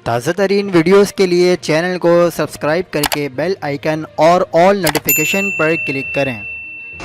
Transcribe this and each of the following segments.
تازہ ترین ویڈیوز کے لیے چینل کو سبسکرائب کر کے بیل آئیکن اور آل نوٹیفیکیشن پر کلک کریں۔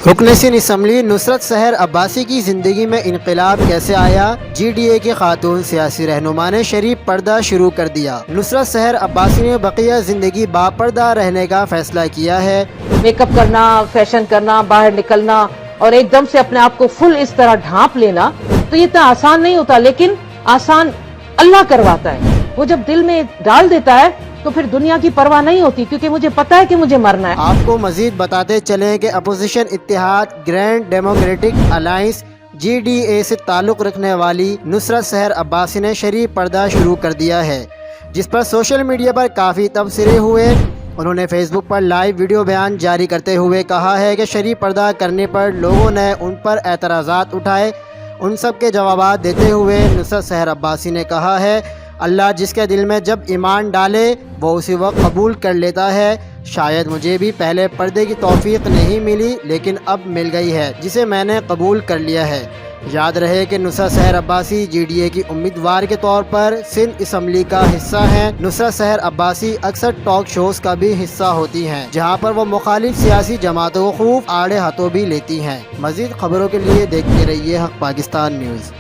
رکن سندھ اسمبلی نصرت سحر عباسی کی زندگی میں انقلاب کیسے آیا؟ جی ڈی اے کی خاتون سیاسی رہنما نے شریف پردہ شروع کر دیا۔ نصرت سحر عباسی نے بقیہ زندگی باپردہ رہنے کا فیصلہ کیا ہے۔ میک اپ کرنا، فیشن کرنا، باہر نکلنا اور ایک دم سے اپنے آپ کو فل اس طرح ڈھانپ لینا تو یہ اتنا آسان نہیں ہوتا، لیکن آسان اللہ کرواتا ہے۔ وہ جب دل میں ڈال دیتا ہے تو پھر دنیا کی پرواہ نہیں ہوتی، کیونکہ مجھے پتا ہے کہ مجھے مرنا ہے۔ آپ کو مزید بتاتے چلیں کہ اپوزیشن اتحاد گرینڈ ڈیموکریٹک الائنس جی ڈی اے سے تعلق رکھنے والی نصرت سحر عباسی نے شریف پردہ شروع کر دیا ہے، جس پر سوشل میڈیا پر کافی تبصرے ہوئے۔ انہوں نے فیس بک پر لائیو ویڈیو بیان جاری کرتے ہوئے کہا ہے کہ شریف پردہ کرنے پر لوگوں نے ان پر اعتراضات اٹھائے۔ ان سب کے جوابات دیتے ہوئے نصرت سحر عباسی نے کہا ہے، اللہ جس کے دل میں جب ایمان ڈالے وہ اسی وقت قبول کر لیتا ہے۔ شاید مجھے بھی پہلے پردے کی توفیق نہیں ملی، لیکن اب مل گئی ہے، جسے میں نے قبول کر لیا ہے۔ یاد رہے کہ نصرت سحر عباسی جی ڈی اے کی امیدوار کے طور پر سندھ اسمبلی کا حصہ ہیں۔ نصرت سحر عباسی اکثر ٹاک شوز کا بھی حصہ ہوتی ہیں، جہاں پر وہ مخالف سیاسی جماعتوں کو خوب آڑے ہاتھوں بھی لیتی ہیں۔ مزید خبروں کے لیے دیکھتے رہیے حق پاکستان نیوز۔